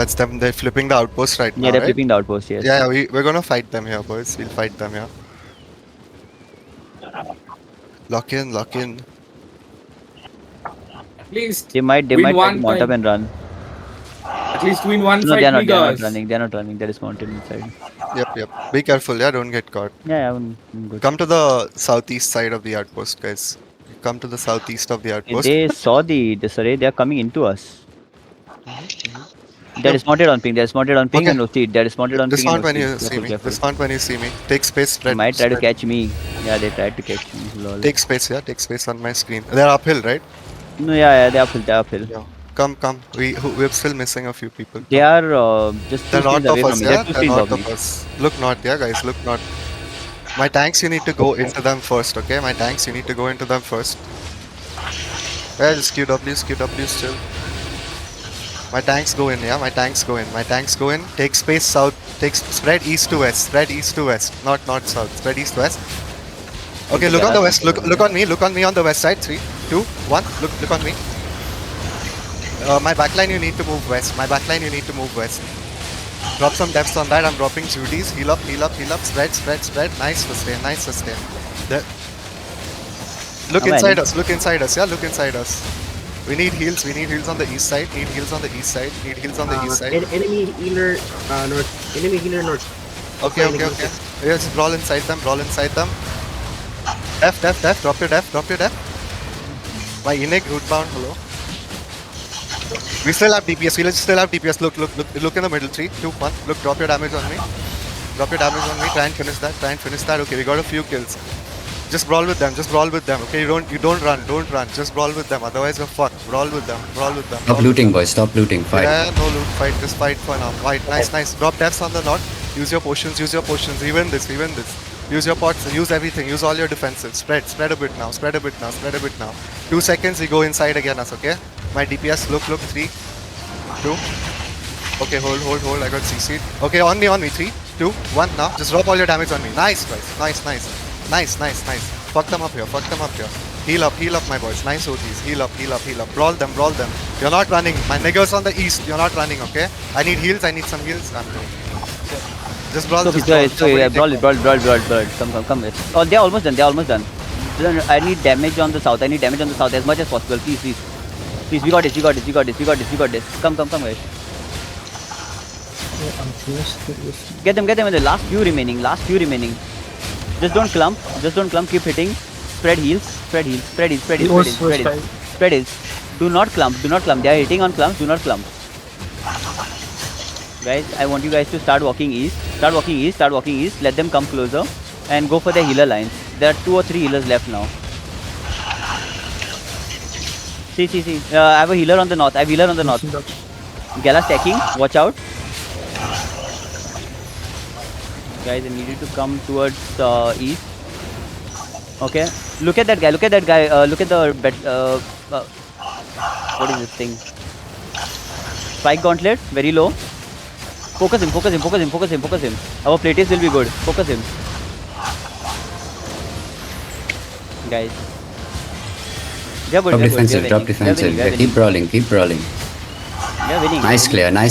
That's them. They're flipping the outpost right now, Yeah, they're right? flipping the outpost, yes. Yeah, we're gonna fight them here, boys. We'll fight them here. Lock in, lock in. At least They might win try to one mount up time. and run. At least win one No, fight, they're not niggas. running. They're not running. They're dismounted inside. Yep. Be careful, yeah. Don't get caught. Yeah, I'm good. Come to the southeast side of the outpost, guys. Come to the southeast of the outpost. They saw the array. They're coming into us. They're Yep. dismounted on ping. They're dismounted on ping Okay. and OC. They're dismounted on ping Dismount and when OC. you see Careful, me. careful. Dismount when you see me. Take space, They spread. might try to spread. catch me. Yeah, they tried to catch me. Lol. Take space, yeah. Take space on my screen. They're uphill, right? No, yeah, they're uphill. They're uphill. Yeah. Come. We're still missing a few people. They are just two They're north screens away of from us, me. yeah? They're two They're screens north of of me. us. Look north, yeah, guys, look north. My tanks, you need to go into them first, okay? My tanks, you need to go into them first. Yeah, just QWs, chill. My tanks go in, yeah? My tanks go in. Take space south. Spread east to west. Not north, south. Spread east to west. Okay, look on the west. Look on me. Look on me on the west side. 3, 2, 1. Look on me. My backline, you need to move west. Drop some depths on that. I'm dropping Judy's. Heal up. Spread. Nice sustain. There. Look inside us. Yeah, look inside us. We need heals on the east side. Need heals on the east side. Enemy healer north. Enemy healer north. Okay. Yeah, just brawl inside them. Def. Drop your def. My Inig, rootbound, hello. We still have DPS. Look in the middle. 3, 2, 1. Look, drop your damage on me. Try and finish that. Okay, we got a few kills. Just brawl with them. Okay, you don't run. Just brawl with them. Otherwise we're fucked. Brawl with them. Stop looting, boys. Stop looting. Fight. Yeah, no loot. Fight. Just fight for now. Fight. Nice. Drop deaths on the north. Use your potions. Even this. Use your pots. Use everything. Use all your defensive. Spread a bit now. 2 seconds. We go inside again. Okay. My DPS. Look. 3, 2. Okay, hold. I got CC'd. Okay, on me. 3, 2, 1. Now, just drop all your damage on me. Nice, guys. Nice. Fuck them up here. Heal up, my boys. Nice OTs. Heal up. Brawl them. You're not running. My niggers on the east. You're not running, okay? I need heals. I'm doing. Just brawl. Brawl. Come. Oh, they're almost done. I need damage on the south. As much as possible. Please. We got this. Come, guys. Get them in the last few remaining. Just don't clump. Keep hitting. Spread heals. Spread heals. Do not clump. They are hitting on clumps. Do not clump. Guys, I want you guys to start walking east. Let them come closer and go for the healer lines. There are 2 or 3 healers left now. See. I have a healer on the north. Gala stacking. Watch out. Guys, I need you to come towards east. Okay. Look at that guy. Look at the bed. What is this thing? Spike gauntlet. Very low. Focus him. Our playtest will be good. Focus him. Guys. They're good. Drop defensive. Keep brawling. They're winning. Nice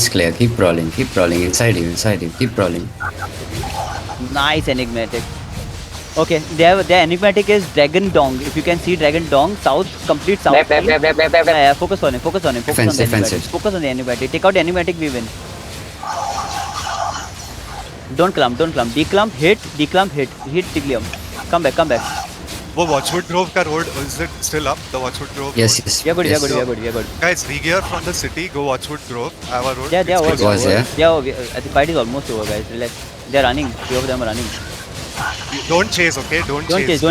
clear. Keep brawling. Inside you. Keep brawling. Nice enigmatic. Okay, their enigmatic is Dragon Dong. If you can see Dragon Dong, complete south. Yeah, focus on him. Defensive. Focus on the enigmatic. Take out the enigmatic, we win. Don't clump. Declump, hit. Hit Tiglium. Come back. वो Watchwood Grove का road, is it still up? The Watchwood Grove Yes. We are good. Guys, re-gear from the city, go Watchwood Grove, our road. Yeah, they are over. Yeah. The fight is almost over, guys. Relax. They are running. 3 of them are running. Don't chase, okay? Don't chase.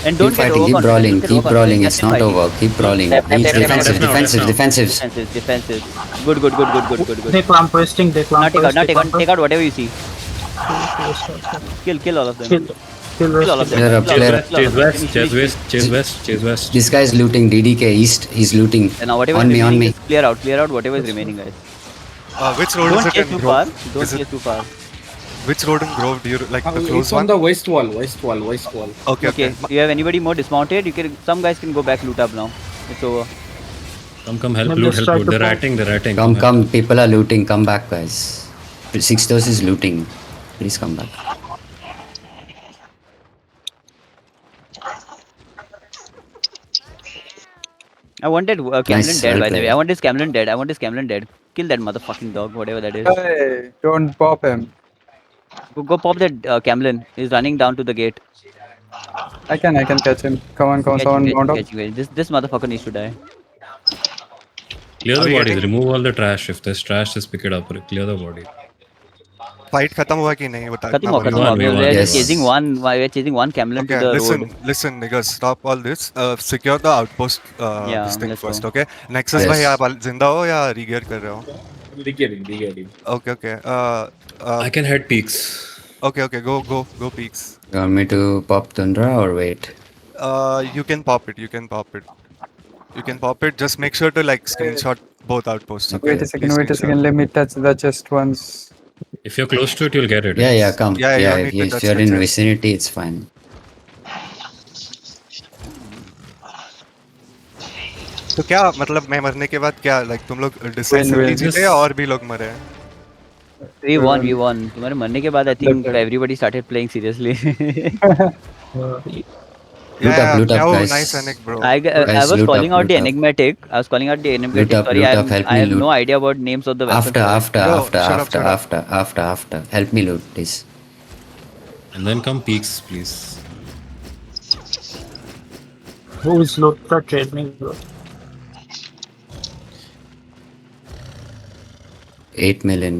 And don't Keep fighting. Keep brawling. It's not over. Keep brawling. Defensive. Defensive. Good. They clamp wasting. Now take out whatever you see. Kill all of them. Kill all of them. Clear up. Chase west. This guy is looting. DDK East. He's looting. And now whatever On is me. remaining, clear out whatever is remaining, guys. Which road Don't is it chase in too Grove? far. Which road in Grove do you like? The It's close on one? the west wall. Okay. You have anybody more dismounted? Some guys can go back loot up now. It's over. Come, help, Maybe loot, just help, try loot. to They're pop. ratting, they're ratting. Come, help. come. People are looting. Come back, guys. 6 is looting. Please come back. I wanted Camlin Nice, dead, well by the way. played. I want this Camlin dead. I want this Camlin dead. Kill that motherfucking dog, whatever that is. Hey, don't pop him. Go pop that Camlin. He's running down to the gate. I can catch him. Come on, Catch him, someone catch him, mount up. catch him. This motherfucker needs to die. Clear Are the we bodies, getting- remove all the trash. If there's trash, just pick it up. Clear the body. Fight खत्म हुआ कि नहीं बता खत्म हुआ, we खत्म हुआ. won, we won, We're we just won. chasing one. We're chasing one Camlin Okay, to the listen, road. listen, niggas, stop all this. Secure the outpost. Yeah, This thing let's first, go. okay? Nexus Yes. भाई आप जिंदा हो या regear कर रहे हो? Regearing. Okay, okay. I can head peaks. Okay, go peaks. You want me to pop Tundra or wait? You can pop it. You can pop it. Just make sure to like screenshot both outposts. Okay. Wait a Please second. Let me touch the chest once. If you're close to it, you'll get it. Yeah, come. Yeah, you Yeah, don't if need to touch you're the in chest. vicinity, it's fine. तो क्या मतलब मैं मरने के बाद क्या like तुम लोग decisively win. जीते या और भी लोग मरे हैं? We won. तुम्हारे मरने के बाद I think everybody started playing seriously. Loot up, Yeah, guys. nice Anik, bro. I Guys, was loot calling up, out the loot up. enigmatic. I was calling out the enigmatic. Loot up, Sorry, loot up, help I me have loot. no idea about names of the weapons. After. No, shut up. After. Help me loot, please. And then come peaks, please. Who is not trade me, bro? 8 million.